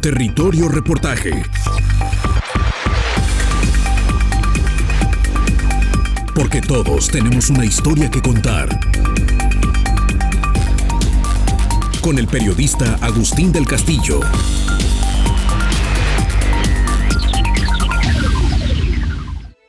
Territorio Reportaje. Porque todos tenemos una historia que contar. Con el periodista Agustín del Castillo.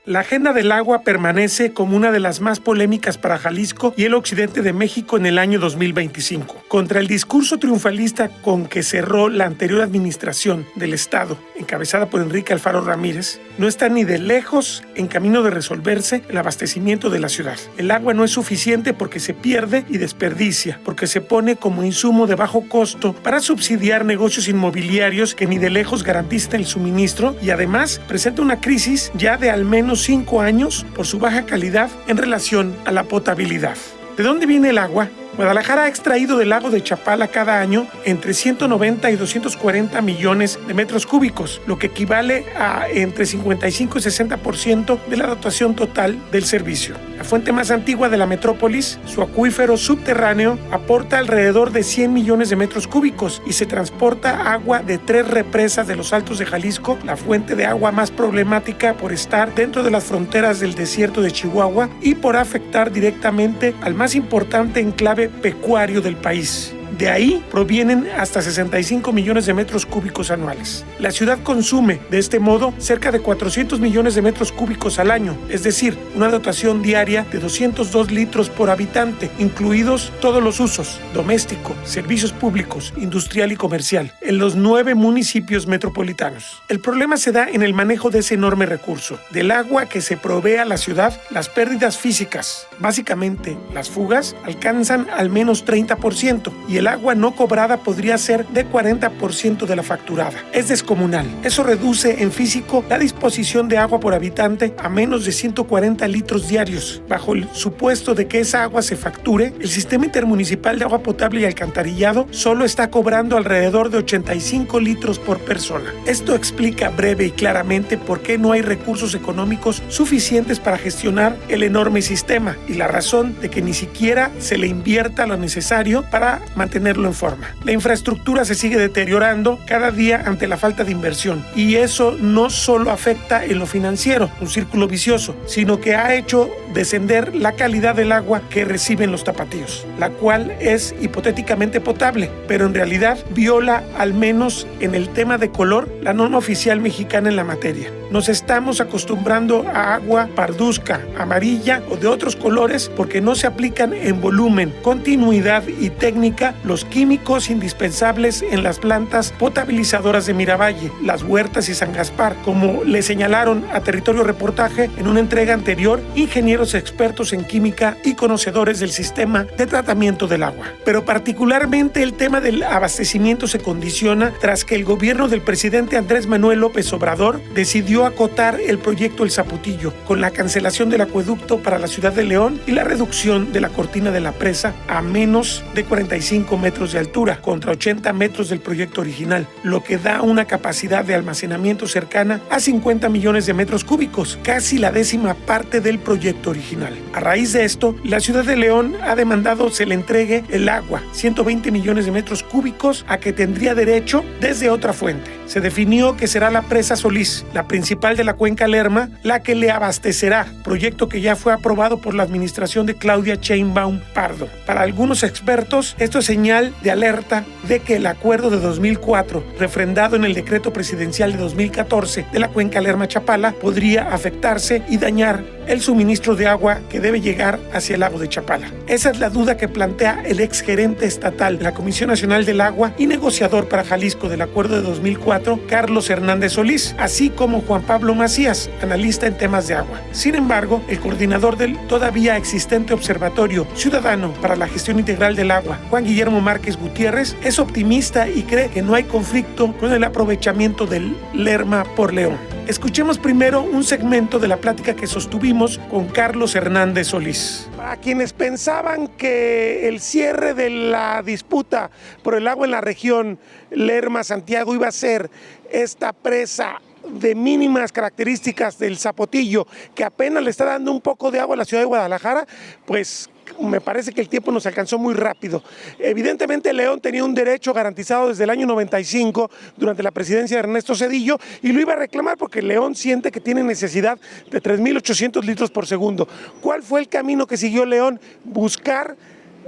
La agenda del agua permanece como una de las más polémicas para Jalisco y el occidente de México en el año 2025. Contra el discurso triunfalista con que cerró la anterior administración del Estado, encabezada por Enrique Alfaro Ramírez, no está ni de lejos en camino de resolverse el abastecimiento de la ciudad. El agua no es suficiente porque se pierde y desperdicia, porque se pone como insumo de bajo costo para subsidiar negocios inmobiliarios que ni de lejos garantizan el suministro y además presenta una crisis ya de al menos 5 años por su baja calidad en relación a la potabilidad. ¿De dónde viene el agua? Guadalajara ha extraído del lago de Chapala cada año entre 190 y 240 millones de metros cúbicos, lo que equivale a entre 55 y 60% de la dotación total del servicio. La fuente más antigua de la metrópolis, su acuífero subterráneo, aporta alrededor de 100 millones de metros cúbicos y se transporta agua de 3 represas de los Altos de Jalisco, la fuente de agua más problemática por estar dentro de las fronteras del desierto de Chihuahua y por afectar directamente al más importante enclave pecuario del país. De ahí provienen hasta 65 millones de metros cúbicos anuales. La ciudad consume, de este modo, cerca de 400 millones de metros cúbicos al año, es decir, una dotación diaria de 202 litros por habitante, incluidos todos los usos, doméstico, servicios públicos, industrial y comercial, en los 9 municipios metropolitanos. El problema se da en el manejo de ese enorme recurso. Del agua que se provee a la ciudad, las pérdidas físicas, básicamente las fugas, alcanzan al menos 30% y el agua no cobrada podría ser de 40% de la facturada. Es descomunal. Eso reduce en físico la disposición de agua por habitante a menos de 140 litros diarios. Bajo el supuesto de que esa agua se facture, el sistema intermunicipal de agua potable y alcantarillado solo está cobrando alrededor de 85 litros por persona. Esto explica breve y claramente por qué no hay recursos económicos suficientes para gestionar el enorme sistema y la razón de que ni siquiera se le invierta lo necesario para mantenerlo en forma. La infraestructura se sigue deteriorando cada día ante la falta de inversión y eso no solo afecta en lo financiero, un círculo vicioso, sino que ha hecho descender la calidad del agua que reciben los tapatíos, la cual es hipotéticamente potable, pero en realidad viola, al menos en el tema de color, la norma oficial mexicana en la materia. Nos estamos acostumbrando a agua parduzca, amarilla o de otros colores porque no se aplican en volumen, continuidad y técnica los químicos indispensables en las plantas potabilizadoras de Miravalle, Las Huertas y San Gaspar, como le señalaron a Territorio Reportaje en una entrega anterior ingenieros expertos en química y conocedores del sistema de tratamiento del agua. Pero particularmente el tema del abastecimiento se condiciona tras que el gobierno del presidente Andrés Manuel López Obrador decidió acotar el proyecto El Zapotillo con la cancelación del acueducto para la ciudad de León y la reducción de la cortina de la presa a menos de 45 metros de altura contra 80 metros del proyecto original, lo que da una capacidad de almacenamiento cercana a 50 millones de metros cúbicos, casi la 10ª parte del proyecto original. A raíz de esto, la ciudad de León ha demandado se le entregue el agua, 120 millones de metros cúbicos a que tendría derecho desde otra fuente. Se definió que será la presa Solís, la principal de la cuenca Lerma, la que le abastecerá, proyecto que ya fue aprobado por la administración de Claudia Sheinbaum Pardo. Para algunos expertos, esto es señal de alerta de que el acuerdo de 2004, refrendado en el decreto presidencial de 2014 de la cuenca Lerma-Chapala, podría afectarse y dañar el suministro de agua que debe llegar hacia el lago de Chapala. Esa es la duda que plantea el exgerente estatal de la Comisión Nacional del Agua y negociador para Jalisco del acuerdo de 2004, Carlos Hernández Solís, así como Juan Pablo Macías, analista en temas de agua. Sin embargo, el coordinador del todavía existente Observatorio Ciudadano para la Gestión Integral del Agua, Juan Guillermo Márquez Gutiérrez, es optimista y cree que no hay conflicto con el aprovechamiento del Lerma por León. Escuchemos primero un segmento de la plática que sostuvimos con Carlos Hernández Solís. Para quienes pensaban que el cierre de la disputa por el agua en la región Lerma-Santiago iba a ser esta presa de mínimas características del Zapotillo, que apenas le está dando un poco de agua a la ciudad de Guadalajara, pues me parece que el tiempo nos alcanzó muy rápido. Evidentemente León tenía un derecho garantizado desde el año 95 durante la presidencia de Ernesto Zedillo y lo iba a reclamar porque León siente que tiene necesidad de 3.800 litros por segundo. ¿Cuál fue el camino que siguió León? Buscar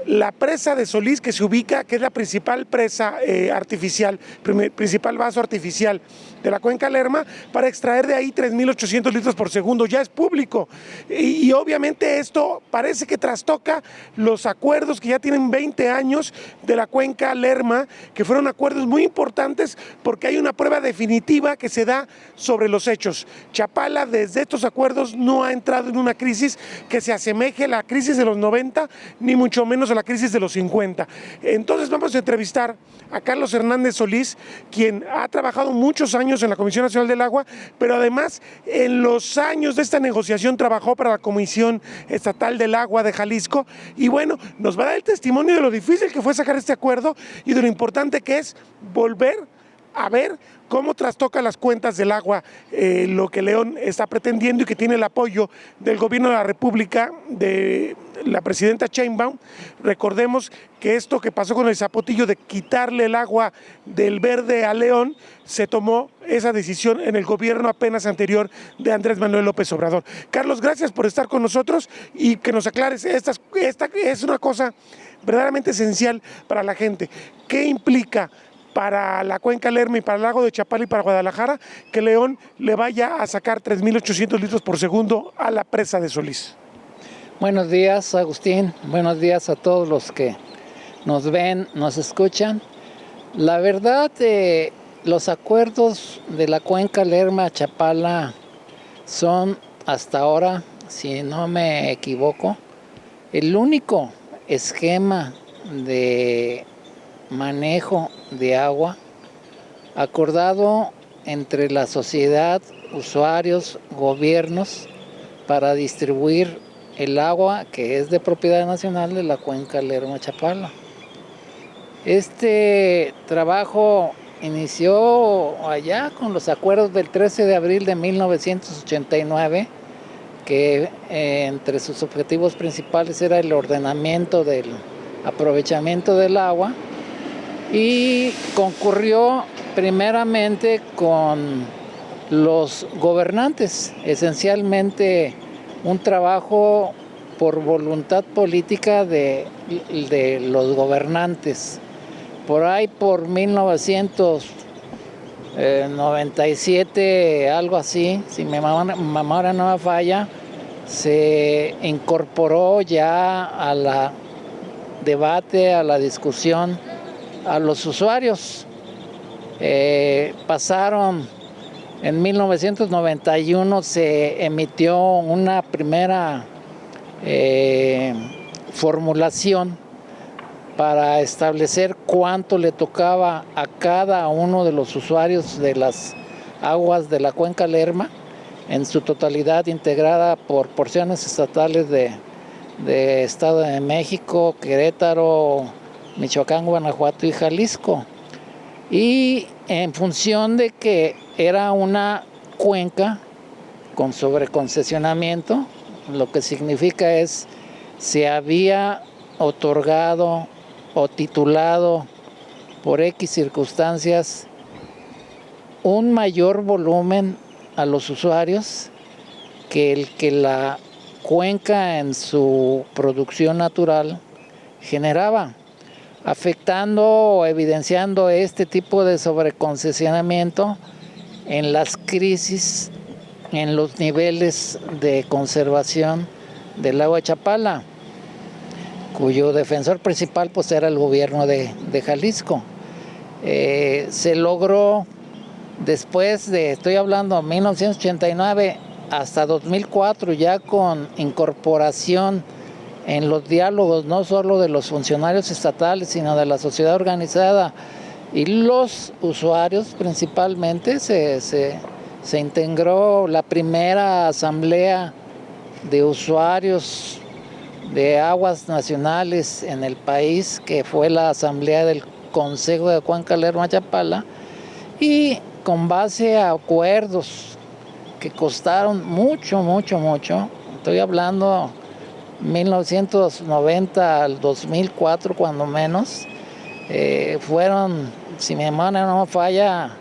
la presa de Solís, que se ubica, que es la principal presa artificial, principal vaso artificial de la cuenca Lerma, para extraer de ahí 3.800 litros por segundo. Ya es público. Y obviamente esto parece que trastoca los acuerdos que ya tienen 20 años de la cuenca Lerma, que fueron acuerdos muy importantes porque hay una prueba definitiva que se da sobre los hechos. Chapala desde estos acuerdos no ha entrado en una crisis que se asemeje a la crisis de los 90, ni mucho menos a la crisis de los 50. Entonces vamos a entrevistar a Carlos Hernández Solís, quien ha trabajado muchos años en la Comisión Nacional del Agua, pero además en los años de esta negociación trabajó para la Comisión Estatal del Agua de Jalisco y bueno, nos va a dar el testimonio de lo difícil que fue sacar este acuerdo y de lo importante que es volver a ver cómo trastoca las cuentas del agua, lo que León está pretendiendo y que tiene el apoyo del gobierno de la República, de la presidenta Sheinbaum. Recordemos que esto que pasó con el Zapotillo de quitarle el agua del Verde a León, se tomó esa decisión en el gobierno apenas anterior de Andrés Manuel López Obrador. Carlos, gracias por estar con nosotros y que nos aclares, esta es una cosa verdaderamente esencial para la gente. ¿Qué implica para la cuenca Lerma y para el lago de Chapala y para Guadalajara que León le vaya a sacar 3.800 litros por segundo a la presa de Solís? Buenos días, Agustín. Buenos días a todos los que nos ven, nos escuchan. La verdad, los acuerdos de la cuenca Lerma-Chapala son hasta ahora, si no me equivoco, el único esquema de manejo de agua acordado entre la sociedad, usuarios, gobiernos para distribuir el agua que es de propiedad nacional de la cuenca Lerma-Chapala. Este trabajo inició allá con los acuerdos del 13 de abril de 1989, que entre sus objetivos principales era el ordenamiento del aprovechamiento del agua, y concurrió primeramente con los gobernantes, esencialmente un trabajo por voluntad política de los gobernantes. Por ahí por 1997, algo así, si mi memoria no me falla, se incorporó ya a la debate, a la discusión, a los usuarios. Pasaron, en 1991 se emitió una primera formulación para establecer cuánto le tocaba a cada uno de los usuarios de las aguas de la cuenca Lerma, en su totalidad integrada por porciones estatales de Estado de México, Querétaro, Michoacán, Guanajuato y Jalisco. Y en función de que era una cuenca con sobreconcesionamiento, lo que significa es se había otorgado o titulado por X circunstancias un mayor volumen a los usuarios que el que la cuenca en su producción natural generaba, afectando o evidenciando este tipo de sobreconcesionamiento en las crisis, en los niveles de conservación del agua de Chapala, cuyo defensor principal pues era el gobierno de Jalisco. Se logró después de, estoy hablando, 1989 hasta 2004, ya con incorporación en los diálogos no solo de los funcionarios estatales, sino de la sociedad organizada y los usuarios principalmente, se integró la primera asamblea de usuarios de aguas nacionales en el país, que fue la asamblea del Consejo de Cuenca Lerma-Chapala, y con base a acuerdos que costaron mucho, estoy hablando 1990 al 2004 cuando menos, fueron, si mi memoria no falla,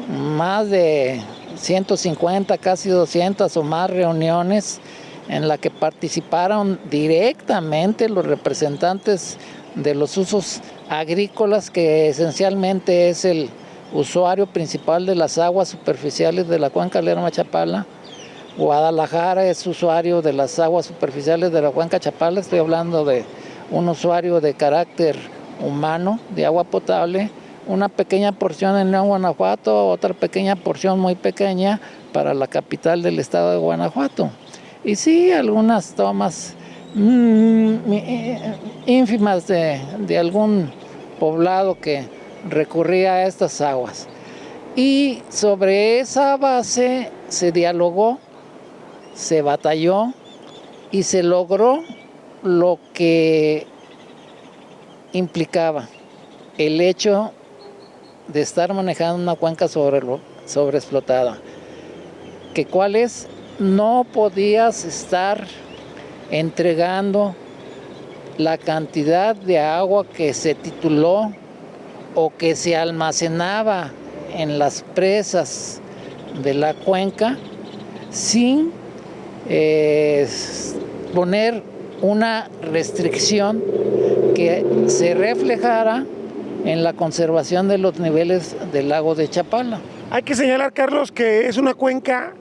más de 150, casi 200 o más reuniones en las que participaron directamente los representantes de los usos agrícolas, que esencialmente es el usuario principal de las aguas superficiales de la cuenca Lerma-Chapala. Guadalajara es usuario de las aguas superficiales de la cuenca Chapala. Estoy hablando de un usuario de carácter humano de agua potable, una pequeña porción en León, Guanajuato, otra pequeña porción muy pequeña para la capital del estado de Guanajuato. Y sí, algunas tomas ínfimas de algún poblado que recurría a estas aguas. Y sobre esa base se dialogó, se batalló y se logró lo que implicaba el hecho de estar manejando una cuenca sobreexplotada. Que cuál es, no podías estar entregando la cantidad de agua que se tituló o que se almacenaba en las presas de la cuenca sin poner una restricción que se reflejara en la conservación de los niveles del lago de Chapala. Hay que señalar, Carlos, que es una cuenca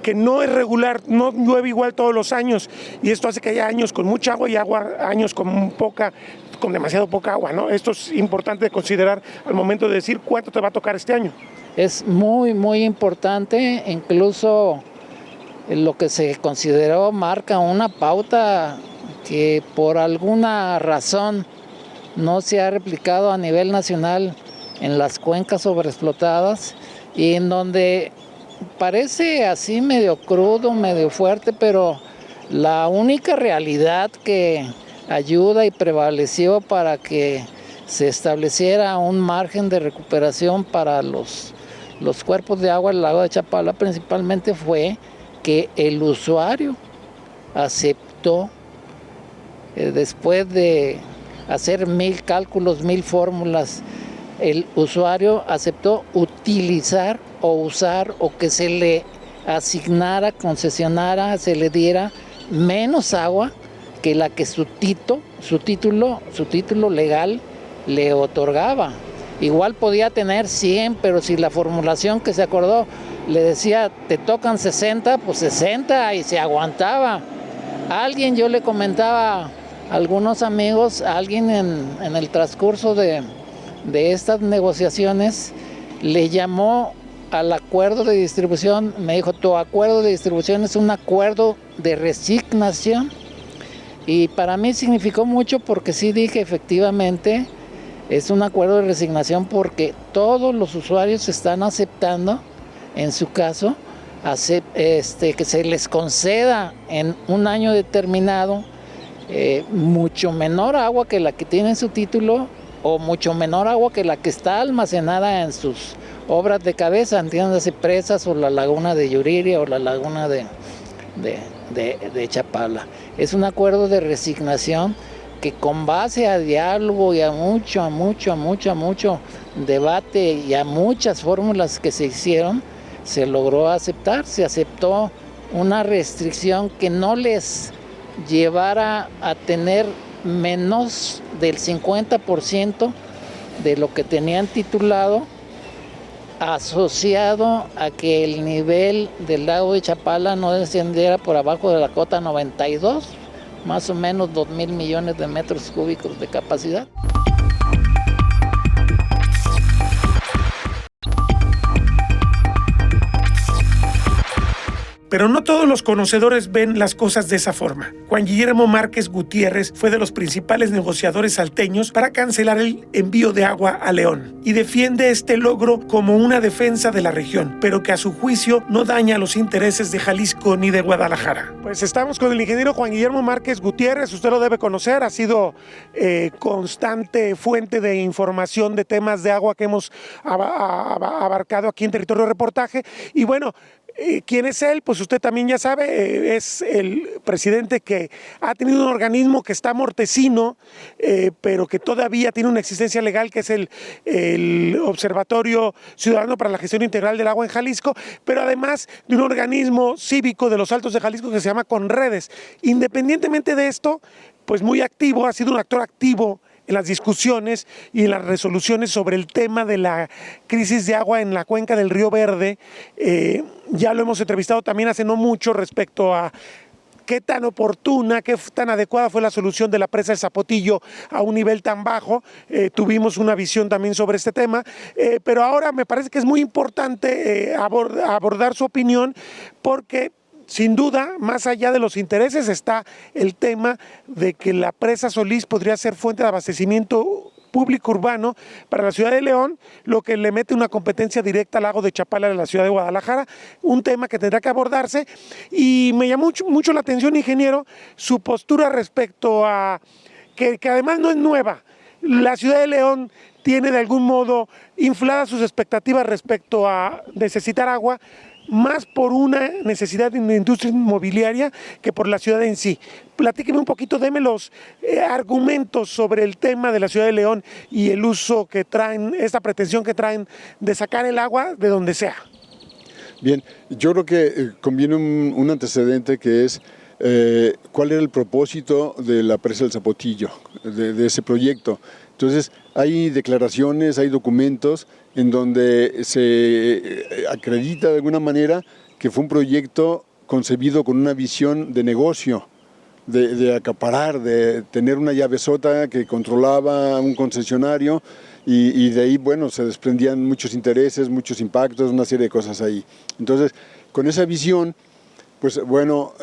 que no es regular, no llueve igual todos los años, y esto hace que haya años con mucha agua y años con demasiado poca agua, ¿no? Esto es importante de considerar al momento de decir cuánto te va a tocar este año. Es muy, muy importante, incluso lo que se consideró marca una pauta que por alguna razón no se ha replicado a nivel nacional en las cuencas sobreexplotadas, y en donde parece así medio crudo, medio fuerte, pero la única realidad que ayuda y prevaleció para que se estableciera un margen de recuperación para los cuerpos de agua del lago de Chapala principalmente fue que el usuario aceptó, después de hacer 1000 cálculos, 1000 fórmulas, el usuario aceptó utilizar o usar o que se le asignara, concesionara, se le diera menos agua que la que su título legal le otorgaba. Igual podía tener 100, pero si la formulación que se acordó le decía te tocan 60, pues 60 y se aguantaba. Yo le comentaba a algunos amigos, alguien en el transcurso de estas negociaciones le llamó al acuerdo de distribución, me dijo, tu acuerdo de distribución es un acuerdo de resignación, y para mí significó mucho porque sí dije, efectivamente, es un acuerdo de resignación porque todos los usuarios están aceptando, en su caso, que se les conceda en un año determinado mucho menor agua que la que tiene en su título, o mucho menor agua que la que está almacenada en sus obras de cabeza, entiéndase, presas o la laguna de Yuriria o la laguna de Chapala. Es un acuerdo de resignación que con base a diálogo y a mucho debate y a muchas fórmulas que se hicieron, se logró aceptar, se aceptó una restricción que no les llevara a tener menos del 50% de lo que tenían titulado, asociado a que el nivel del lago de Chapala no descendiera por abajo de la cota 92, más o menos 2,000 millones de metros cúbicos de capacidad. Pero no todos los conocedores ven las cosas de esa forma. Juan Guillermo Márquez Gutiérrez fue de los principales negociadores salteños para cancelar el envío de agua a León y defiende este logro como una defensa de la región, pero que a su juicio no daña los intereses de Jalisco ni de Guadalajara. Pues estamos con el ingeniero Juan Guillermo Márquez Gutiérrez, usted lo debe conocer, ha sido constante fuente de información de temas de agua que hemos abarcado aquí en Territorio Reportaje, y bueno, ¿Quién es él? Pues usted también ya sabe, es el presidente que ha tenido un organismo que está mortecino, pero que todavía tiene una existencia legal, que es el Observatorio Ciudadano para la Gestión Integral del Agua en Jalisco, pero además de un organismo cívico de los Altos de Jalisco que se llama Conredes. Independientemente de esto, pues muy activo, ha sido un actor activo en las discusiones y en las resoluciones sobre el tema de la crisis de agua en la cuenca del Río Verde. Ya lo hemos entrevistado también hace no mucho respecto a qué tan oportuna, qué tan adecuada fue la solución de la presa del Zapotillo a un nivel tan bajo. Tuvimos una visión también sobre este tema, pero ahora me parece que es muy importante abordar su opinión, porque sin duda, más allá de los intereses, está el tema de que la presa Solís podría ser fuente de abastecimiento público urbano para la ciudad de León, lo que le mete una competencia directa al lago de Chapala de la ciudad de Guadalajara, un tema que tendrá que abordarse. Y me llamó mucho la atención, ingeniero, su postura respecto a que además no es nueva. La ciudad de León tiene de algún modo infladas sus expectativas respecto a necesitar agua, más por una necesidad de una industria inmobiliaria que por la ciudad en sí. Platíqueme un poquito, deme los argumentos sobre el tema de la ciudad de León y el uso que traen, esta pretensión que traen de sacar el agua de donde sea. Bien, yo creo que conviene un antecedente que es cuál era el propósito de la presa del Zapotillo, de ese proyecto. Entonces, hay declaraciones, hay documentos en donde se acredita de alguna manera que fue un proyecto concebido con una visión de negocio, de acaparar, de tener una llavesota que controlaba un concesionario, y de ahí, bueno, se desprendían muchos intereses, muchos impactos, una serie de cosas ahí. Entonces, con esa visión, pues bueno,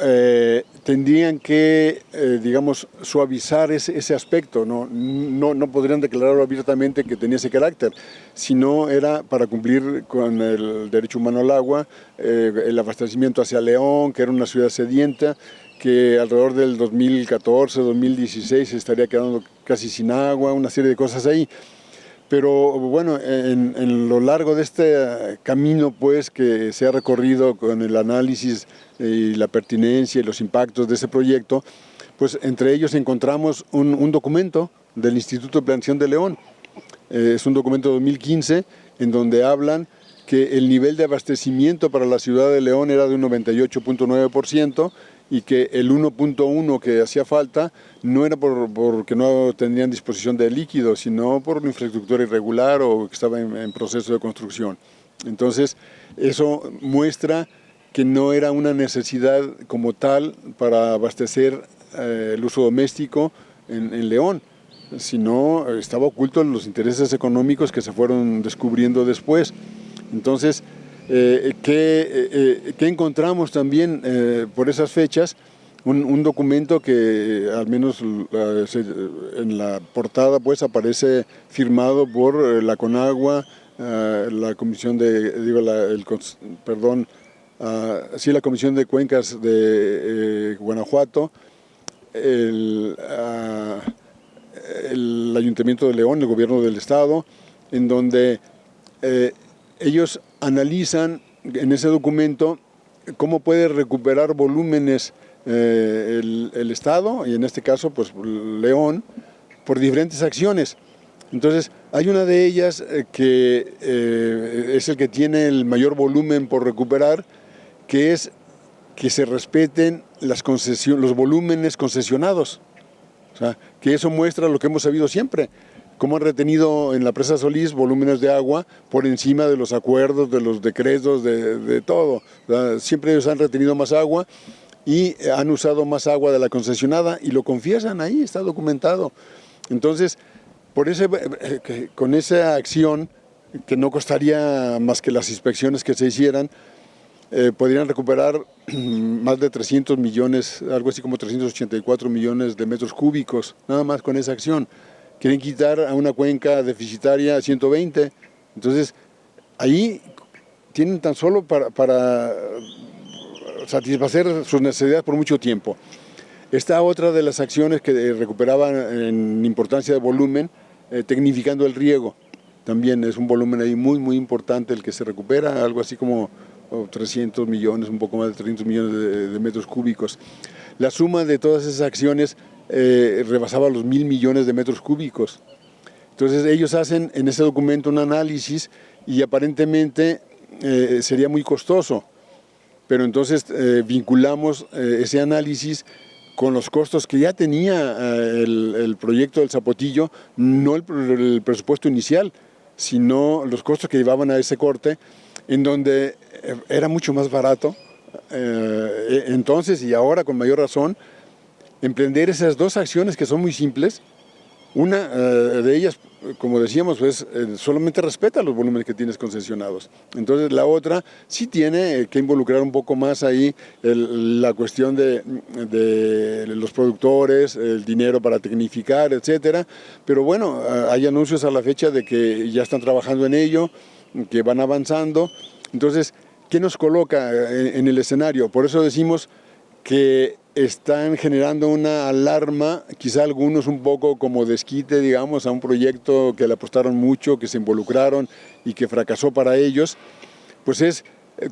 tendrían que, digamos, suavizar ese aspecto, no podrían declararlo abiertamente que tenía ese carácter, sino era para cumplir con el derecho humano al agua, el abastecimiento hacia León, que era una ciudad sedienta, que alrededor del 2014, 2016 se estaría quedando casi sin agua, una serie de cosas ahí. Pero bueno, en lo largo de este camino, pues, que se ha recorrido con el análisis y la pertinencia y los impactos de ese proyecto, pues entre ellos encontramos un documento del Instituto de Planeación de León. Es un documento de 2015 en donde hablan que el nivel de abastecimiento para la ciudad de León era de un 98.9%, y que el 1.1 que hacía falta no era porque no tenían disposición de líquido, sino por una infraestructura irregular o que estaba en proceso de construcción. Entonces, eso muestra que no era una necesidad como tal para abastecer el uso doméstico en León, sino estaba oculto en los intereses económicos que se fueron descubriendo después. Entonces, ¿qué encontramos también por esas fechas? Un documento que al menos en la portada pues aparece firmado por la Conagua, la Comisión la Comisión de Cuencas de Guanajuato, el Ayuntamiento de León, el Gobierno del Estado, en donde ellos analizan en ese documento cómo puede recuperar volúmenes el Estado, y en este caso pues León, por diferentes acciones. Entonces hay una de ellas que es el que tiene el mayor volumen por recuperar, que es que se respeten los volúmenes concesionados. O sea, que eso muestra lo que hemos sabido siempre, cómo han retenido en la presa Solís volúmenes de agua por encima de los acuerdos, de los decretos, de todo. Siempre ellos han retenido más agua y han usado más agua de la concesionada, y lo confiesan ahí, está documentado. Entonces, con esa acción, que no costaría más que las inspecciones que se hicieran, podrían recuperar más de 300 millones, algo así como 384 millones de metros cúbicos, nada más con esa acción. Quieren quitar a una cuenca deficitaria 120, entonces ahí tienen tan solo para satisfacer sus necesidades por mucho tiempo. Esta otra de las acciones que recuperaban en importancia de volumen, tecnificando el riego, también es un volumen ahí muy, muy importante el que se recupera, algo así como o 300 millones, un poco más de 300 millones de metros cúbicos. La suma de todas esas acciones rebasaba los 1.000 millones de metros cúbicos. Entonces ellos hacen en ese documento un análisis y aparentemente sería muy costoso, pero entonces vinculamos ese análisis con los costos que ya tenía el proyecto del Zapotillo, no el presupuesto inicial, sino los costos que llevaban a ese corte, en donde era mucho más barato entonces y ahora con mayor razón emprender esas dos acciones que son muy simples. Una de ellas, como decíamos, pues solamente respeta los volúmenes que tienes concesionados. Entonces la otra sí tiene que involucrar un poco más ahí la cuestión de los productores, el dinero para tecnificar, etcétera. Pero bueno, hay anuncios a la fecha de que ya están trabajando en ello, que van avanzando. Entonces, ¿qué nos coloca en el escenario? Por eso decimos que están generando una alarma, quizá algunos un poco como desquite, digamos, a un proyecto que le apostaron mucho, que se involucraron y que fracasó para ellos, pues es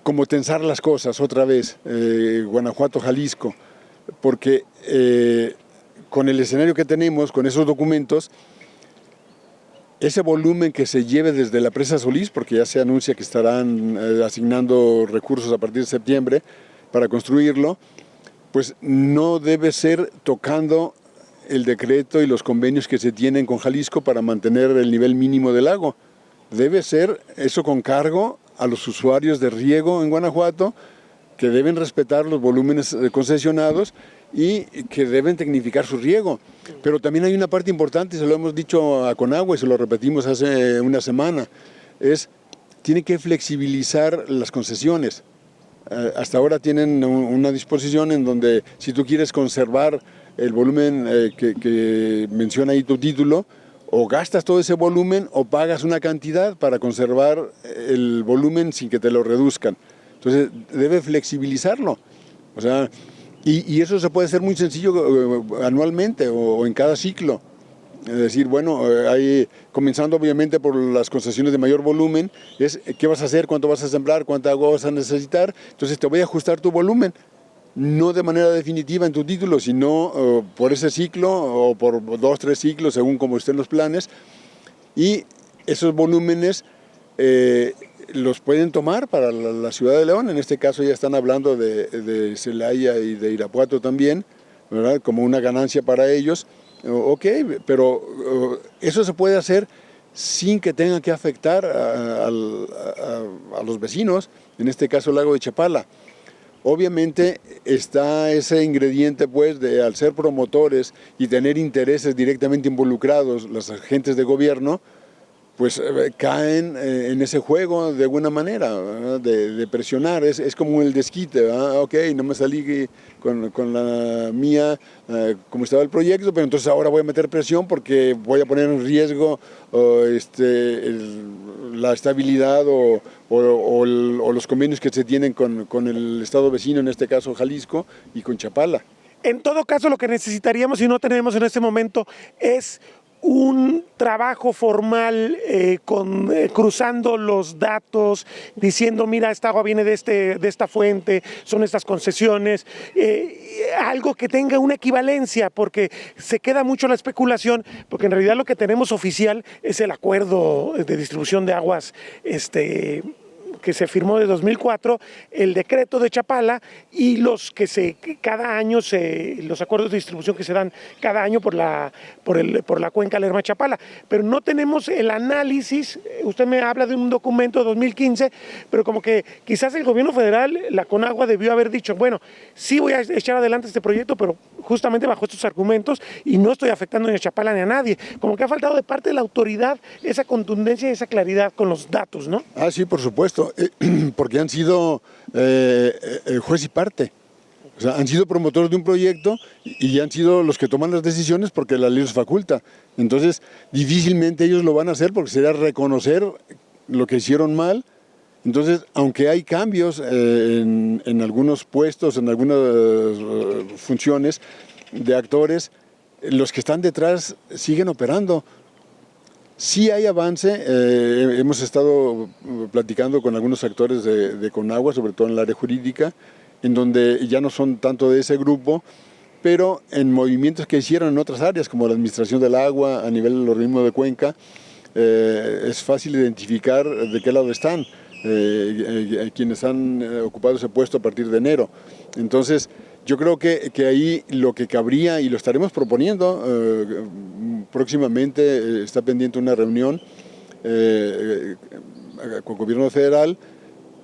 como tensar las cosas otra vez, Guanajuato, Jalisco, porque con el escenario que tenemos, con esos documentos, ese volumen que se lleve desde la presa Solís, porque ya se anuncia que estarán asignando recursos a partir de septiembre para construirlo, pues no debe ser tocando el decreto y los convenios que se tienen con Jalisco para mantener el nivel mínimo del lago. Debe ser eso con cargo a los usuarios de riego en Guanajuato, que deben respetar los volúmenes concesionados y que deben tecnificar su riego. Pero también hay una parte importante, se lo hemos dicho a Conagua y se lo repetimos hace una semana, tiene que flexibilizar las concesiones. Hasta ahora tienen una disposición en donde si tú quieres conservar el volumen que menciona ahí tu título, o gastas todo ese volumen o pagas una cantidad para conservar el volumen sin que te lo reduzcan. Entonces debe flexibilizarlo. O sea, y eso se puede hacer muy sencillo anualmente o en cada ciclo. Es decir, bueno, comenzando obviamente por las concesiones de mayor volumen, es qué vas a hacer, cuánto vas a sembrar, cuánta agua vas a necesitar, entonces te voy a ajustar tu volumen, no de manera definitiva en tu título, sino por ese ciclo o por 2, 3 ciclos, según como estén los planes, y esos volúmenes los pueden tomar para la ciudad de León. En este caso ya están hablando de Celaya y de Irapuato también, ¿verdad?, como una ganancia para ellos. Ok, pero eso se puede hacer sin que tenga que afectar a los vecinos, en este caso el lago de Chapala. Obviamente está ese ingrediente, pues, de al ser promotores y tener intereses directamente involucrados los agentes de gobierno, pues caen en ese juego de alguna manera, de presionar. Es como el desquite, ok, no me salí con la mía como estaba el proyecto, pero entonces ahora voy a meter presión porque voy a poner en riesgo la estabilidad o los convenios que se tienen con el estado vecino, en este caso Jalisco, y con Chapala. En todo caso, lo que necesitaríamos y no tenemos en este momento es un trabajo formal cruzando los datos, diciendo, mira, esta agua viene de esta fuente, son estas concesiones, algo que tenga una equivalencia, porque se queda mucho la especulación, porque en realidad lo que tenemos oficial es el acuerdo de distribución de aguas que se firmó de 2004, el decreto de Chapala y los cada año los acuerdos de distribución que se dan cada año por la cuenca Lerma-Chapala, pero no tenemos el análisis. Usted me habla de un documento de 2015, pero como que quizás el gobierno federal, la Conagua, debió haber dicho, bueno, sí voy a echar adelante este proyecto, pero justamente bajo estos argumentos y no estoy afectando ni a Chapala ni a nadie. Como que ha faltado de parte de la autoridad esa contundencia y esa claridad con los datos, ¿no? Ah, sí, por supuesto. Porque han sido juez y parte. O sea, han sido promotores de un proyecto y han sido los que toman las decisiones porque la ley los faculta. Entonces, difícilmente ellos lo van a hacer porque sería reconocer lo que hicieron mal. Entonces, aunque hay cambios en algunos puestos, en algunas funciones de actores, los que están detrás siguen operando. Sí hay avance, hemos estado platicando con algunos actores de Conagua, sobre todo en el área jurídica, en donde ya no son tanto de ese grupo, pero en movimientos que hicieron en otras áreas, como la administración del agua a nivel del organismo de Cuenca, es fácil identificar de qué lado están quienes han ocupado ese puesto a partir de enero. Entonces, yo creo que ahí lo que cabría, y lo estaremos proponiendo próximamente, está pendiente una reunión con el gobierno federal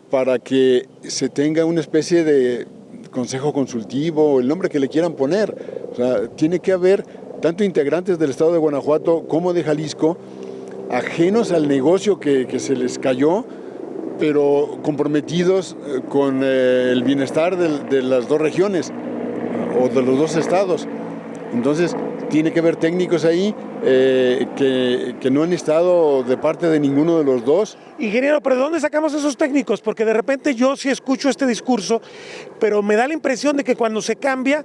para que se tenga una especie de consejo consultivo, el nombre que le quieran poner. O sea, tiene que haber tanto integrantes del estado de Guanajuato como de Jalisco, ajenos al negocio que se les cayó, pero comprometidos con el bienestar de las dos regiones o de los dos estados. Entonces, tiene que haber técnicos ahí que no han estado de parte de ninguno de los dos. Ingeniero, ¿pero de dónde sacamos esos técnicos? Porque de repente yo sí escucho este discurso, pero me da la impresión de que cuando se cambia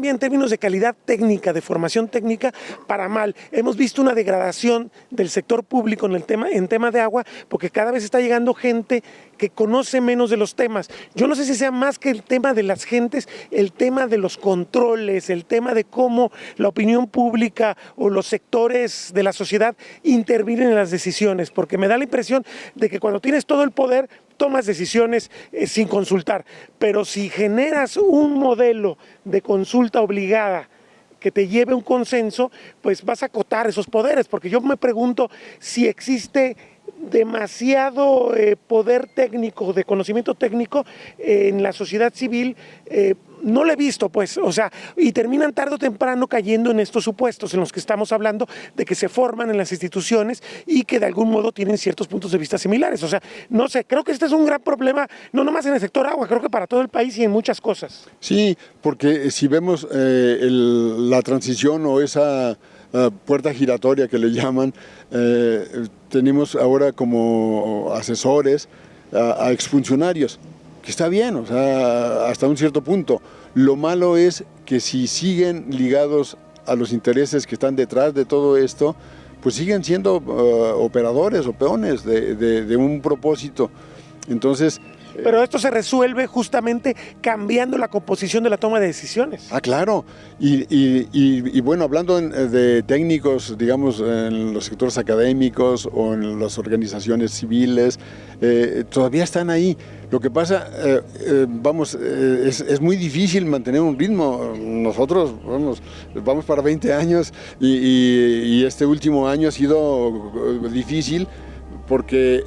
en términos de calidad técnica, de formación técnica, para mal. Hemos visto una degradación del sector público en tema de agua, porque cada vez está llegando gente que conoce menos de los temas. Yo no sé si sea más que el tema de las gentes, el tema de los controles, el tema de cómo la opinión pública o los sectores de la sociedad intervienen en las decisiones, porque me da la impresión de que cuando tienes todo el poder, tomas decisiones sin consultar, pero si generas un modelo de consulta obligada que te lleve a un consenso, pues vas a acotar esos poderes, porque yo me pregunto si existe demasiado poder técnico, de conocimiento técnico en la sociedad civil. No lo he visto, pues, o sea, y terminan tarde o temprano cayendo en estos supuestos en los que estamos hablando de que se forman en las instituciones y que de algún modo tienen ciertos puntos de vista similares. O sea, no sé, creo que este es un gran problema, no nomás en el sector agua, creo que para todo el país y en muchas cosas. Sí, porque si vemos la transición o esa puerta giratoria que le llaman, tenemos ahora como asesores a exfuncionarios, que está bien, o sea, hasta un cierto punto. Lo malo es que si siguen ligados a los intereses que están detrás de todo esto, pues siguen siendo operadores o peones de un propósito. Entonces... Pero esto se resuelve justamente cambiando la composición de la toma de decisiones. Ah, claro. Y bueno, hablando de técnicos, digamos, en los sectores académicos o en las organizaciones civiles, todavía están ahí. Lo que pasa, es muy difícil mantener un ritmo. Nosotros vamos para 20 años y este último año ha sido difícil porque,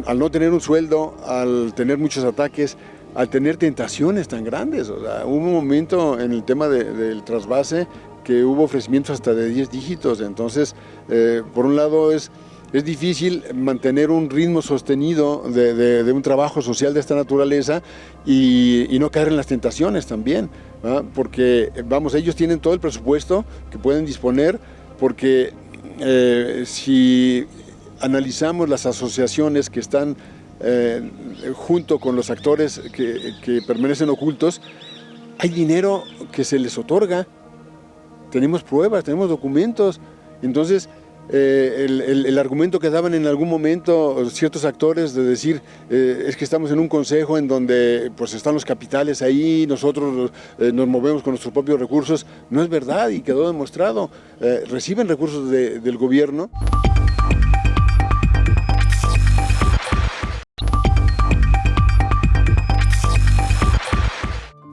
al no tener un sueldo, al tener muchos ataques, al tener tentaciones tan grandes. O sea, hubo un momento en el tema del trasvase que hubo ofrecimientos hasta de 10 dígitos. Entonces, por un lado es difícil mantener un ritmo sostenido de un trabajo social de esta naturaleza y no caer en las tentaciones también, ¿verdad? Porque, ellos tienen todo el presupuesto que pueden disponer, porque si analizamos las asociaciones que están junto con los actores que permanecen ocultos, hay dinero que se les otorga, tenemos pruebas, tenemos documentos. Entonces, el argumento que daban en algún momento ciertos actores de decir es que estamos en un consejo en donde pues están los capitales ahí, nosotros nos movemos con nuestros propios recursos, no es verdad y quedó demostrado. Reciben recursos del gobierno.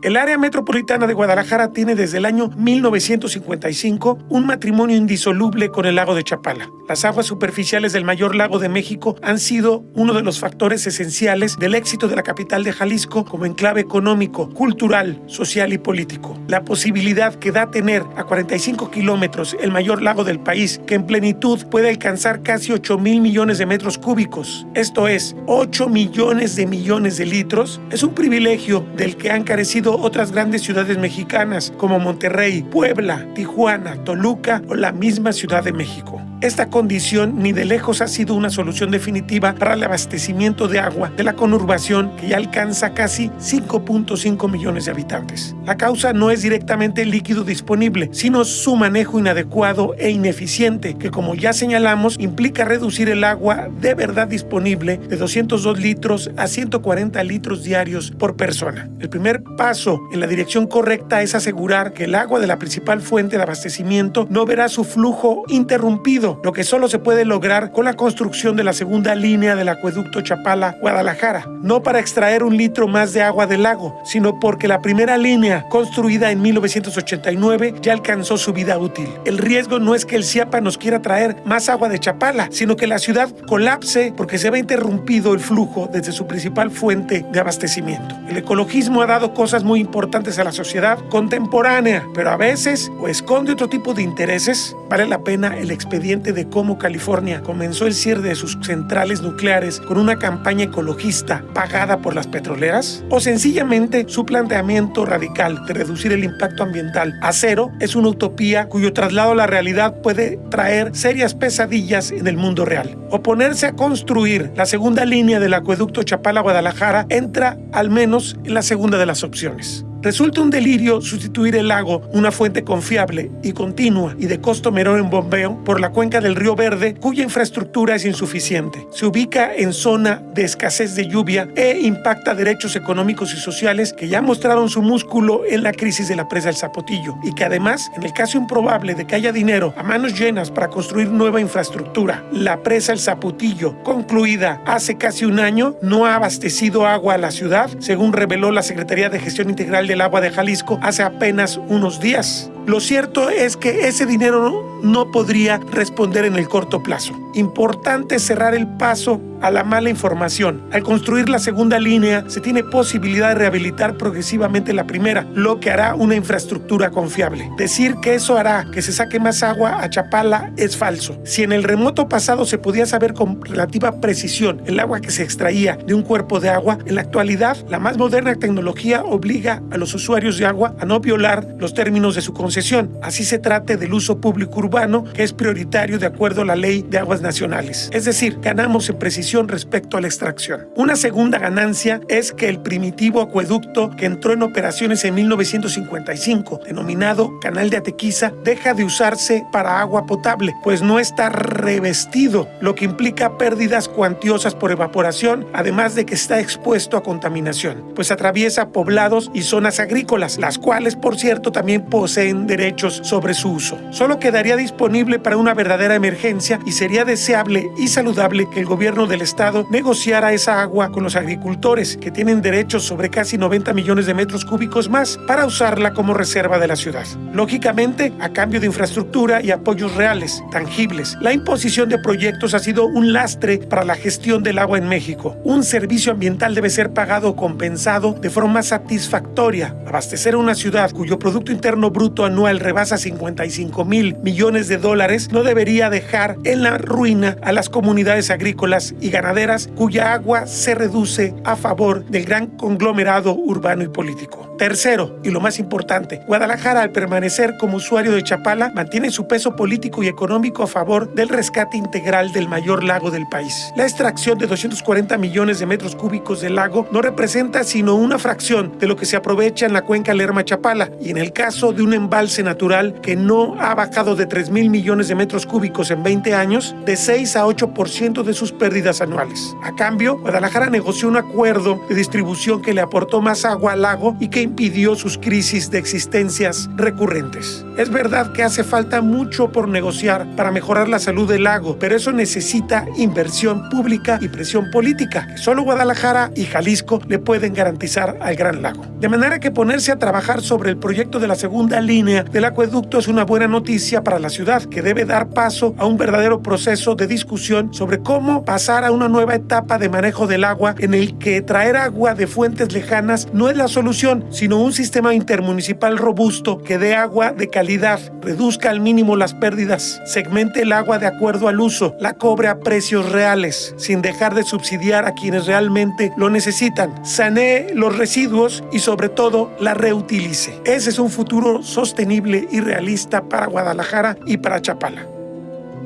El área metropolitana de Guadalajara tiene desde el año 1955 un matrimonio indisoluble con el lago de Chapala. Las aguas superficiales del mayor lago de México han sido uno de los factores esenciales del éxito de la capital de Jalisco como enclave económico, cultural, social y político. La posibilidad que da tener a 45 kilómetros el mayor lago del país, que en plenitud puede alcanzar casi 8,000 millones de metros cúbicos, esto es, 8 millones de litros, es un privilegio del que han carecido otras grandes ciudades mexicanas como Monterrey, Puebla, Tijuana, Toluca o la misma Ciudad de México. Esta condición ni de lejos ha sido una solución definitiva para el abastecimiento de agua de la conurbación, que ya alcanza casi 5.5 millones de habitantes. La causa no es directamente el líquido disponible, sino su manejo inadecuado e ineficiente, que, como ya señalamos, implica reducir el agua de verdad disponible de 202 litros a 140 litros diarios por persona. El primer paso en la dirección correcta es asegurar que el agua de la principal fuente de abastecimiento no verá su flujo interrumpido, lo que solo se puede lograr con la construcción de la segunda línea del acueducto Chapala-Guadalajara, no para extraer un litro más de agua del lago, sino porque la primera línea, construida en 1989, ya alcanzó su vida útil. El riesgo no es que el CIAPA nos quiera traer más agua de Chapala, sino que la ciudad colapse porque se ve interrumpido el flujo desde su principal fuente de abastecimiento. El ecologismo ha dado cosas muy importantes a la sociedad contemporánea, pero a veces o esconde otro tipo de intereses. Vale la pena el expediente de cómo California comenzó el cierre de sus centrales nucleares con una campaña ecologista pagada por las petroleras, o sencillamente su planteamiento radical de reducir el impacto ambiental a cero es una utopía cuyo traslado a la realidad puede traer serias pesadillas en el mundo real. Oponerse a construir la segunda línea del acueducto Chapala-Guadalajara entra al menos en la segunda de las opciones. Resulta un delirio sustituir el lago, una fuente confiable y continua y de costo menor en bombeo, por la cuenca del Río Verde, cuya infraestructura es insuficiente. Se ubica en zona de escasez de lluvia e impacta derechos económicos y sociales que ya mostraron su músculo en la crisis de la presa del Zapotillo, y que además, en el caso improbable de que haya dinero a manos llenas para construir nueva infraestructura, la presa del Zapotillo, concluida hace casi un año, no ha abastecido agua a la ciudad, según reveló la Secretaría de Gestión Integral del Agua de Jalisco hace apenas unos días. Lo cierto es que ese dinero no podría responder en el corto plazo. Importante cerrar el paso a la mala información. Al construir la segunda línea, se tiene posibilidad de rehabilitar progresivamente la primera, lo que hará una infraestructura confiable. Decir que eso hará que se saque más agua a Chapala es falso. Si en el remoto pasado se podía saber con relativa precisión el agua que se extraía de un cuerpo de agua, en la actualidad la más moderna tecnología obliga a los usuarios de agua a no violar los términos de su concesión, así se trate del uso público urbano, que es prioritario de acuerdo a la Ley de Aguas Nacionales. Es decir, ganamos en precisión respecto a la extracción. Una segunda ganancia es que el primitivo acueducto que entró en operaciones en 1955, denominado Canal de Atequiza, deja de usarse para agua potable, pues no está revestido, lo que implica pérdidas cuantiosas por evaporación, además de que está expuesto a contaminación, pues atraviesa poblados y zonas agrícolas, las cuales, por cierto, también poseen derechos sobre su uso. Solo quedaría disponible para una verdadera emergencia y sería deseable y saludable que el gobierno del Estado negociara esa agua con los agricultores, que tienen derechos sobre casi 90 millones de metros cúbicos más, para usarla como reserva de la ciudad. Lógicamente, a cambio de infraestructura y apoyos reales, tangibles. La imposición de proyectos ha sido un lastre para la gestión del agua en México. Un servicio ambiental debe ser pagado o compensado de forma satisfactoria. Abastecer a una ciudad cuyo Producto Interno Bruto anual rebasa 55,000 millones de dólares no debería dejar en la ruina a las comunidades agrícolas y ganaderas cuya agua se reduce a favor del gran conglomerado urbano y político. Tercero, y lo más importante, Guadalajara, al permanecer como usuario de Chapala, mantiene su peso político y económico a favor del rescate integral del mayor lago del país. La extracción de 240 millones de metros cúbicos del lago no representa sino una fracción de lo que se aprovecha en la cuenca Lerma-Chapala, y en el caso de un embalse natural que no ha bajado de 3,000 millones de metros cúbicos en 20 años, de 6 a 8% de sus pérdidas anuales. A cambio, Guadalajara negoció un acuerdo de distribución que le aportó más agua al lago y que impidió sus crisis de existencias recurrentes. Es verdad que hace falta mucho por negociar para mejorar la salud del lago, pero eso necesita inversión pública y presión política, que solo Guadalajara y Jalisco le pueden garantizar al Gran Lago. De manera que ponerse a trabajar sobre el proyecto de la segunda línea del acueducto es una buena noticia para la ciudad, que debe dar paso a un verdadero proceso de discusión sobre cómo pasar a una nueva etapa de manejo del agua, en el que traer agua de fuentes lejanas no es la solución, sino un sistema intermunicipal robusto que dé agua de calidad, reduzca al mínimo las pérdidas, segmente el agua de acuerdo al uso, la cobre a precios reales, sin dejar de subsidiar a quienes realmente lo necesitan, sanee los residuos y sobre todo la reutilice. Ese es un futuro sostenible y realista para Guadalajara y para Chapala.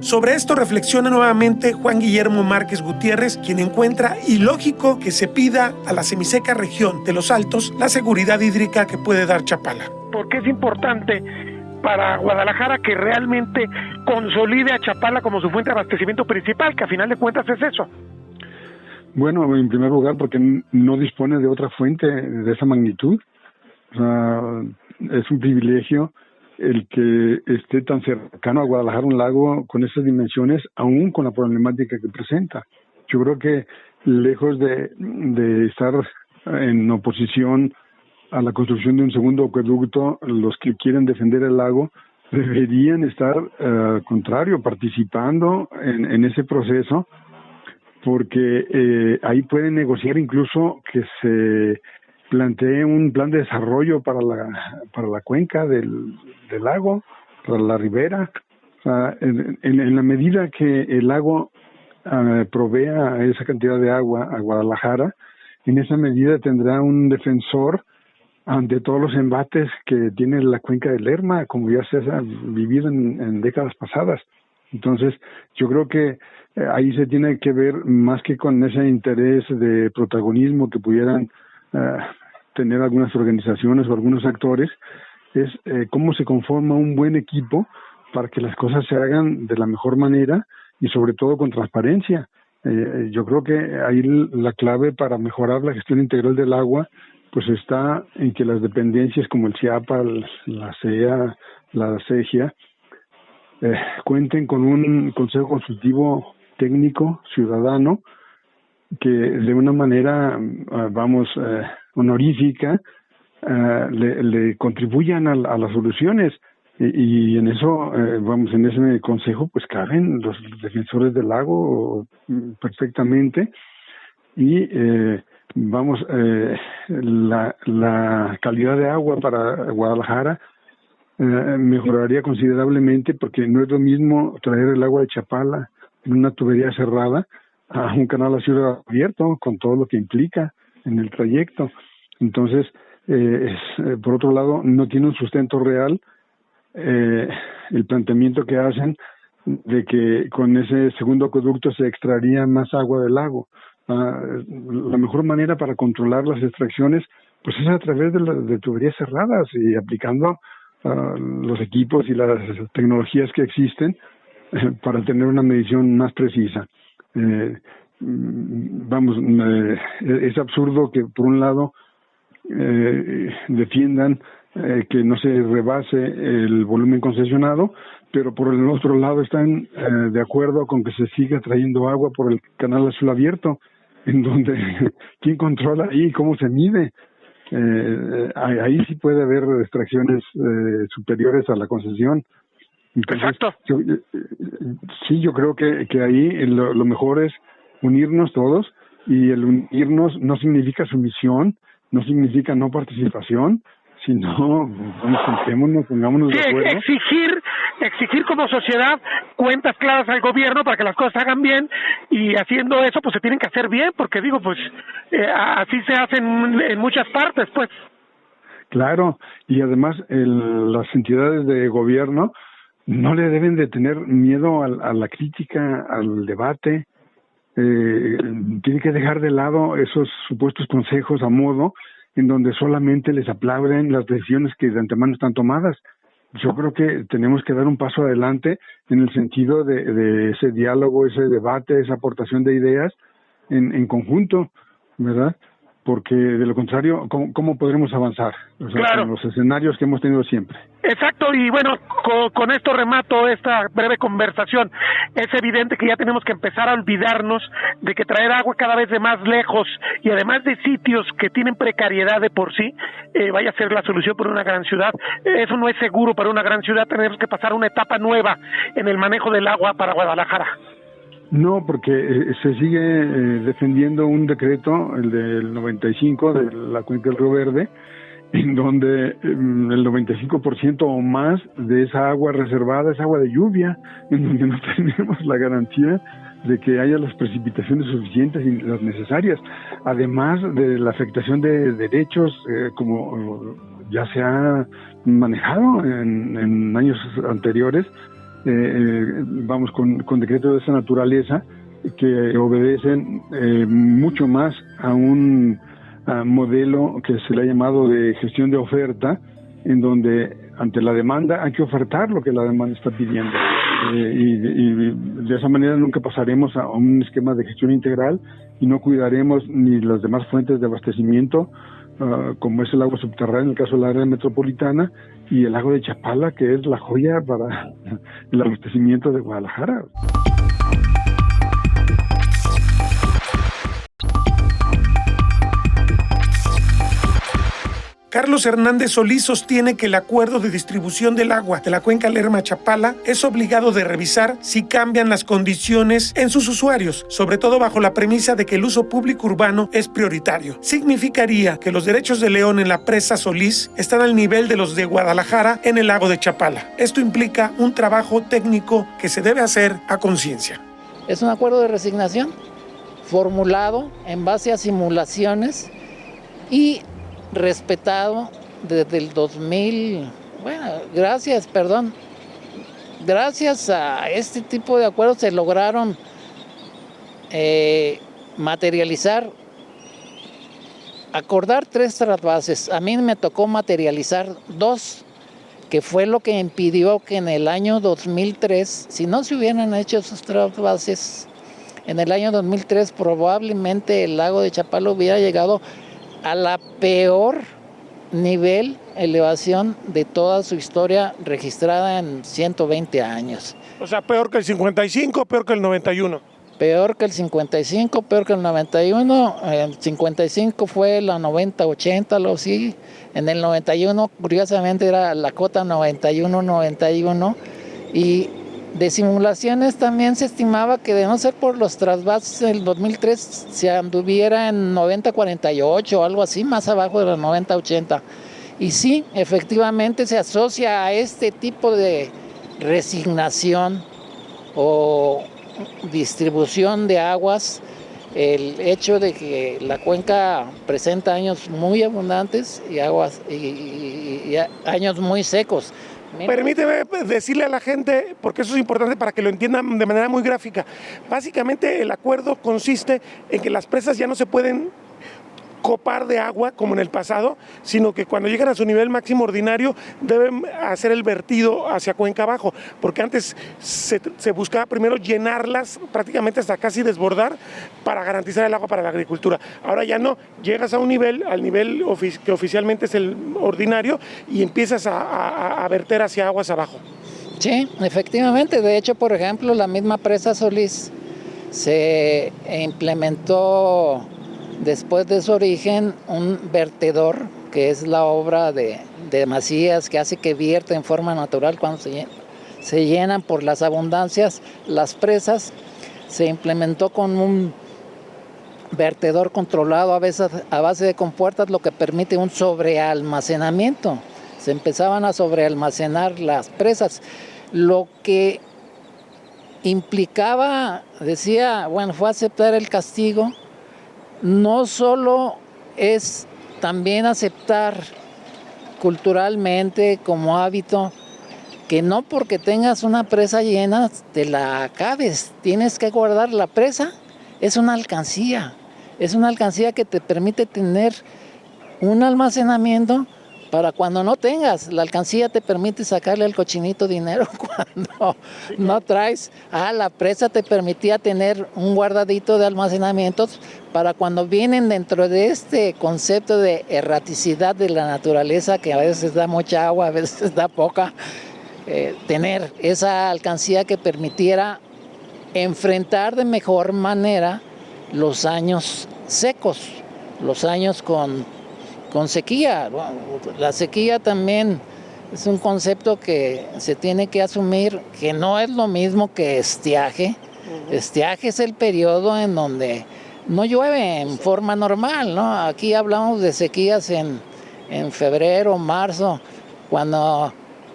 Sobre esto reflexiona nuevamente Juan Guillermo Márquez Gutiérrez, quien encuentra ilógico que se pida a la semiseca región de los Altos la seguridad hídrica que puede dar Chapala. Porque es importante para Guadalajara que realmente consolide a Chapala como su fuente de abastecimiento principal, que a final de cuentas es eso. Bueno, en primer lugar, porque no dispone de otra fuente de esa magnitud. O sea, es un privilegio el que esté tan cercano a Guadalajara un lago con esas dimensiones, aún con la problemática que presenta. Yo creo que lejos de estar en oposición a la construcción de un segundo acueducto, los que quieren defender el lago deberían estar, al contrario, participando en ese proceso, porque ahí pueden negociar incluso que se plantee un plan de desarrollo para la cuenca del lago, para la ribera. O sea, en la medida que el lago provea esa cantidad de agua a Guadalajara, en esa medida tendrá un defensor ante todos los embates que tiene la cuenca del Lerma, como ya se ha vivido en décadas pasadas. Entonces, yo creo que ahí se tiene que ver, más que con ese interés de protagonismo que pudieran tener algunas organizaciones o algunos actores, es cómo se conforma un buen equipo para que las cosas se hagan de la mejor manera y sobre todo con transparencia. Yo creo que ahí la clave para mejorar la gestión integral del agua pues está en que las dependencias como el CIAPA, la CEA, la CEGIA, cuenten con un consejo consultivo técnico ciudadano que de una manera, honorífica, le contribuyan a las soluciones. Y en eso, en ese consejo, pues caben los defensores del lago perfectamente. Y la calidad de agua para Guadalajara mejoraría considerablemente, porque no es lo mismo traer el agua de Chapala en una tubería cerrada a un canal a cielo abierto, con todo lo que implica en el trayecto. Entonces, por otro lado, no tiene un sustento real el planteamiento que hacen de que con ese segundo acueducto se extraería más agua del lago. La mejor manera para controlar las extracciones pues es a través de tuberías cerradas y aplicando los equipos y las tecnologías que existen para tener una medición más precisa. Es absurdo que por un lado defiendan que no se rebase el volumen concesionado, pero por el otro lado están de acuerdo con que se siga trayendo agua por el canal a cielo abierto, en donde ¿quién controla ahí? ¿Cómo se mide? Ahí sí puede haber extracciones superiores a la concesión. Entonces, exacto. Yo creo que ahí lo mejor es unirnos todos, y el unirnos no significa sumisión, no significa no participación, sino sentémonos, pongámonos de acuerdo. Exigir como sociedad cuentas claras al gobierno para que las cosas se hagan bien, y haciendo eso pues se tienen que hacer bien, porque así se hacen en muchas partes, pues. Claro, y además las entidades de gobierno no le deben de tener miedo a la crítica, al debate. Tiene que dejar de lado esos supuestos consejos a modo en donde solamente les aplauden las decisiones que de antemano están tomadas. Yo creo que tenemos que dar un paso adelante en el sentido de ese diálogo, ese debate, esa aportación de ideas en conjunto, ¿verdad? Porque de lo contrario, ¿cómo podremos avanzar? O sea, claro, con los escenarios que hemos tenido siempre. Exacto, y bueno, con esto remato esta breve conversación. Es evidente que ya tenemos que empezar a olvidarnos de que traer agua cada vez de más lejos, y además de sitios que tienen precariedad de por sí, vaya a ser la solución para una gran ciudad. Eso no es seguro para una gran ciudad. Tenemos que pasar una etapa nueva en el manejo del agua para Guadalajara. No, porque se sigue defendiendo un decreto, el del 95, de la cuenca del Río Verde, en donde el 95% o más de esa agua reservada es agua de lluvia, en donde no tenemos la garantía de que haya las precipitaciones suficientes y las necesarias, además de la afectación de derechos, como ya se ha manejado en años anteriores, vamos, con decretos de esa naturaleza que obedecen mucho más a un modelo que se le ha llamado de gestión de oferta, en donde ante la demanda hay que ofertar lo que la demanda está pidiendo. Y de esa manera nunca pasaremos a un esquema de gestión integral y no cuidaremos ni las demás fuentes de abastecimiento, como es el agua subterránea en el caso del área metropolitana, y el lago de Chapala, que es la joya para el abastecimiento de Guadalajara. Carlos Hernández Solís sostiene que el acuerdo de distribución del agua de la cuenca Lerma-Chapala es obligado de revisar si cambian las condiciones en sus usuarios, sobre todo bajo la premisa de que el uso público urbano es prioritario. Significaría que los derechos de León en la presa Solís están al nivel de los de Guadalajara en el lago de Chapala. Esto implica un trabajo técnico que se debe hacer a conciencia. Es un acuerdo de resignación formulado en base a simulaciones y respetado desde el 2000, gracias a este tipo de acuerdos se lograron acordar 3 trasvases. A mí me tocó materializar 2, que fue lo que impidió que en el año 2003, si no se hubieran hecho esos trasvases, en el año 2003 probablemente el lago de Chapala hubiera llegado a la peor elevación de toda su historia registrada en 120 años. O sea, peor que el 55, peor que el 91. Peor que el 55, peor que el 91. El 55 fue la 90-80, algo así. En el 91, curiosamente, era la cota 91-91. Y de simulaciones también se estimaba que de no ser por los trasvases del 2003 se anduviera en 90-48 o algo así, más abajo de los 90-80. Y sí, efectivamente se asocia a este tipo de resignación o distribución de aguas el hecho de que la cuenca presenta años muy abundantes y años muy secos. Permíteme decirle a la gente, porque eso es importante para que lo entiendan de manera muy gráfica. Básicamente el acuerdo consiste en que las presas ya no se pueden copar de agua como en el pasado, sino que cuando llegan a su nivel máximo ordinario deben hacer el vertido hacia cuenca abajo, porque antes se buscaba primero llenarlas prácticamente hasta casi desbordar para garantizar el agua para la agricultura. Ahora ya no, llegas a un nivel, al nivel que oficialmente es el ordinario, y empiezas a verter hacia aguas abajo. Sí, efectivamente. De hecho, por ejemplo, la misma presa Solís se implementó después de su origen un vertedor, que es la obra de Macías, que hace que vierta en forma natural cuando se llenan por las abundancias las presas. Se implementó con un vertedor controlado a base de compuertas, lo que permite un sobrealmacenamiento. Se empezaban a sobrealmacenar las presas, lo que implicaba, fue aceptar el castigo. No solo es también aceptar culturalmente como hábito que no porque tengas una presa llena te la acabes, tienes que guardar la presa. Es una alcancía que te permite tener un almacenamiento para cuando no tengas. La alcancía te permite sacarle al cochinito dinero cuando no traes. La presa te permitía tener un guardadito de almacenamientos para cuando vienen dentro de este concepto de erraticidad de la naturaleza, que a veces da mucha agua, a veces da poca, tener esa alcancía que permitiera enfrentar de mejor manera los años secos, los años con sequía. La sequía también es un concepto que se tiene que asumir, que no es lo mismo que estiaje. Estiaje es el periodo en donde no llueve en forma normal, ¿no? Aquí hablamos de sequías en febrero, marzo,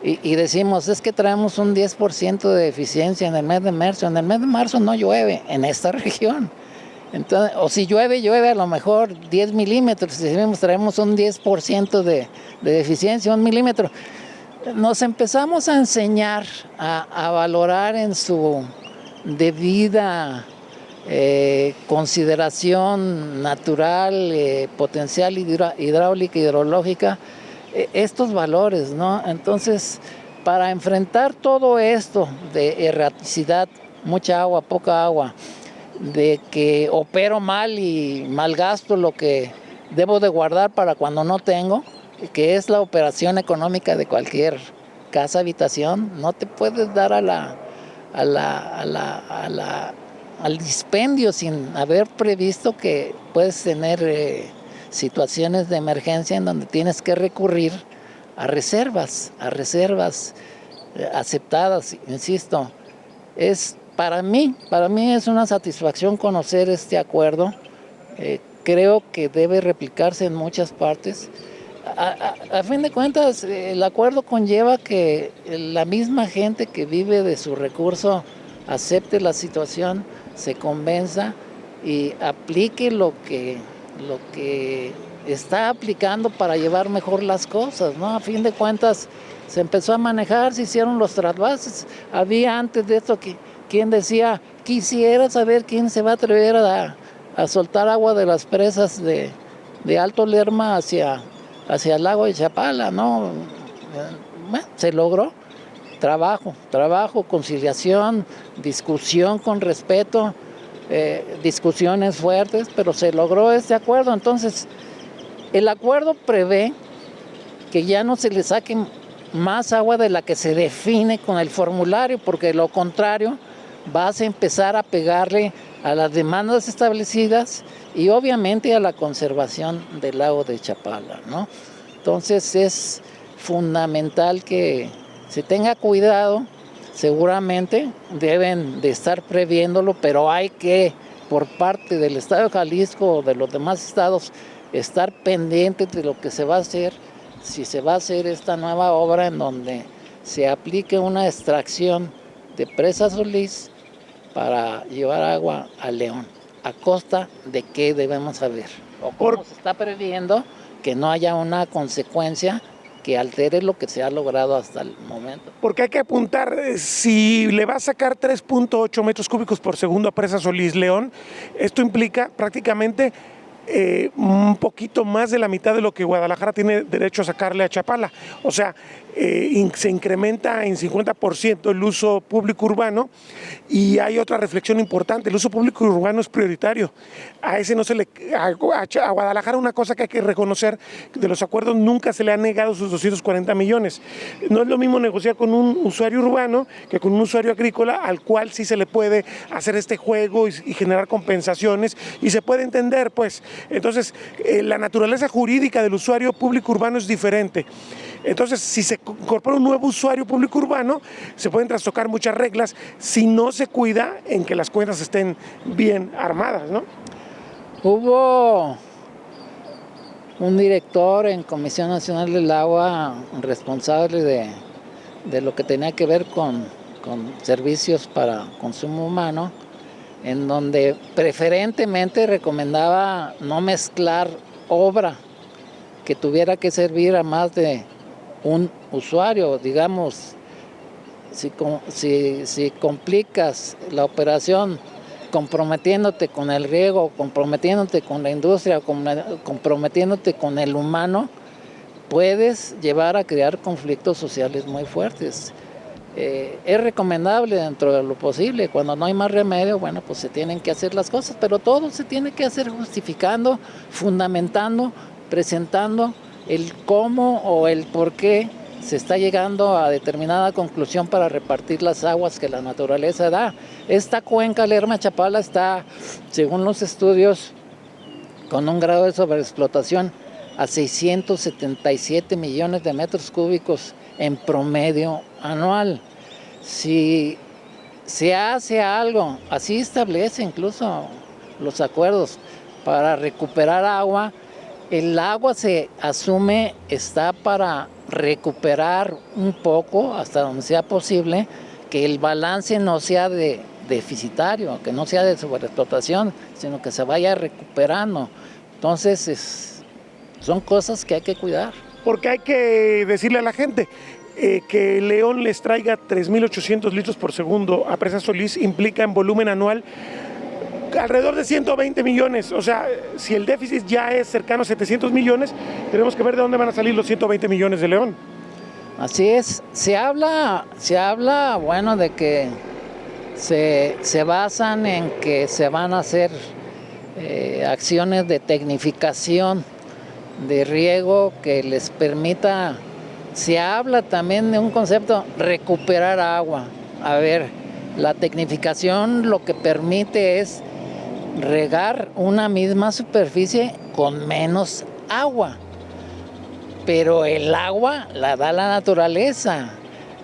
y decimos, es que traemos un 10% de deficiencia en el mes de marzo. En el mes de marzo no llueve en esta región. Entonces, o si llueve a lo mejor 10 milímetros, si traemos un 10% de deficiencia, 1 milímetro. nos empezamos a enseñar a valorar en su debida consideración natural, potencial hidráulica, hidrológica, estos valores, ¿no? Entonces, para enfrentar todo esto de erraticidad, mucha agua, poca agua, de que opero mal y malgasto lo que debo de guardar para cuando no tengo, que es la operación económica de cualquier casa habitación, no te puedes dar al dispendio sin haber previsto que puedes tener situaciones de emergencia en donde tienes que recurrir a reservas aceptadas, insisto. Para mí es una satisfacción conocer este acuerdo. Creo que debe replicarse en muchas partes. A fin de cuentas, el acuerdo conlleva que la misma gente que vive de su recurso acepte la situación, se convenza y aplique lo que está aplicando para llevar mejor las cosas, ¿no? A fin de cuentas, se empezó a manejar, se hicieron los trasvases. Había antes de esto quien decía, quisiera saber quién se va a atrever a soltar agua de las presas de Alto Lerma hacia el lago de Chapala, ¿no? Bueno, se logró. Trabajo, conciliación, discusión con respeto, discusiones fuertes, pero se logró este acuerdo. Entonces, el acuerdo prevé que ya no se le saque más agua de la que se define con el formulario, porque de lo contrario vas a empezar a pegarle a las demandas establecidas y obviamente a la conservación del lago de Chapala, ¿no? Entonces es fundamental que se tenga cuidado. Seguramente deben de estar previéndolo, pero hay que, por parte del Estado de Jalisco o de los demás estados, estar pendientes de lo que se va a hacer, si se va a hacer esta nueva obra en donde se aplique una extracción de Presa Solís para llevar agua a León. ¿A costa de qué debemos saber? ¿O cómo se está previendo que no haya una consecuencia que altere lo que se ha logrado hasta el momento? Porque hay que apuntar, si le va a sacar 3.8 metros cúbicos por segundo a Presa Solís León, esto implica prácticamente un poquito más de la mitad de lo que Guadalajara tiene derecho a sacarle a Chapala. O sea, se incrementa en 50% el uso público urbano, y hay otra reflexión importante: el uso público urbano es prioritario. A ese no se le, a Guadalajara, una cosa que hay que reconocer de los acuerdos, nunca se le han negado sus 240 millones. No es lo mismo negociar con un usuario urbano que con un usuario agrícola, al cual sí se le puede hacer este juego y generar compensaciones, y se puede entender, pues. Entonces, la naturaleza jurídica del usuario público urbano es diferente. Entonces, si se incorpora un nuevo usuario público urbano, se pueden trastocar muchas reglas si no se cuida en que las cuentas estén bien armadas, ¿no? Hubo un director en Comisión Nacional del Agua responsable de lo que tenía que ver con servicios para consumo humano, en donde preferentemente recomendaba no mezclar obra que tuviera que servir a más de un usuario. Digamos, si complicas la operación comprometiéndote con el riego, comprometiéndote con la industria, comprometiéndote con el humano, puedes llevar a crear conflictos sociales muy fuertes. Es recomendable dentro de lo posible, cuando no hay más remedio, bueno, pues se tienen que hacer las cosas, pero todo se tiene que hacer justificando, fundamentando, presentando el cómo o el por qué se está llegando a determinada conclusión para repartir las aguas que la naturaleza da. Esta cuenca Lerma-Chapala está, según los estudios, con un grado de sobreexplotación a 677 millones de metros cúbicos en promedio anual. Si se hace algo, así establece incluso los acuerdos, para recuperar agua, el agua se asume está para recuperar un poco, hasta donde sea posible, que el balance no sea deficitario, que no sea de sobreexplotación, sino que se vaya recuperando. Entonces, son cosas que hay que cuidar. Porque hay que decirle a la gente, que León les traiga 3.800 litros por segundo a Presa Solís implica en volumen anual alrededor de 120 millones. O sea, si el déficit ya es cercano a 700 millones, tenemos que ver de dónde van a salir los 120 millones de León. Así es. Se habla, bueno, de que se basan en que se van a hacer acciones de tecnificación de riego que les permita. Se habla también de un concepto, recuperar agua. A ver, la tecnificación lo que permite es regar una misma superficie con menos agua, pero el agua la da la naturaleza.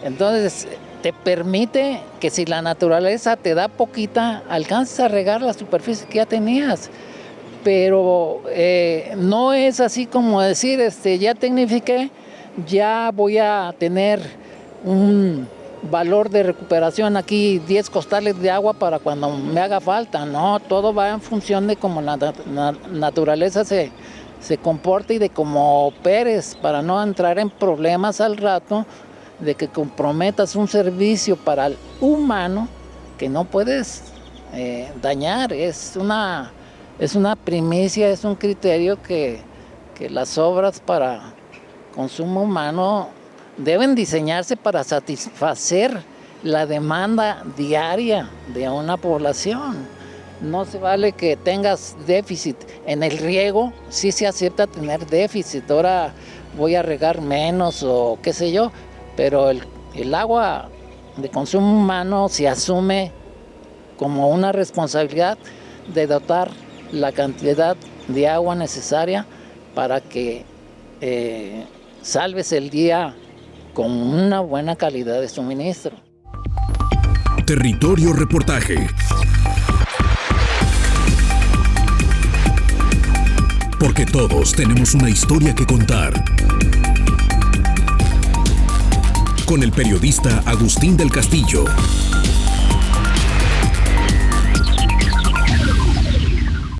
Entonces te permite que si la naturaleza te da poquita, alcances a regar la superficie que ya tenías. Pero no es así como decir, ya tecnifiqué, ya voy a tener un valor de recuperación aquí, 10 costales de agua para cuando me haga falta. No, todo va en función de cómo la naturaleza se comporta y de cómo operes, para no entrar en problemas al rato de que comprometas un servicio para el humano que no puedes dañar. Es una primicia, es un criterio que las obras para consumo humano deben diseñarse para satisfacer la demanda diaria de una población. No se vale que tengas déficit. En el riego sí se acepta tener déficit. Ahora voy a regar menos o qué sé yo, pero el agua de consumo humano se asume como una responsabilidad de dotar la cantidad de agua necesaria para que salves el día con una buena calidad de suministro. Territorio Reportaje. Porque todos tenemos una historia que contar. Con el periodista Agustín del Castillo.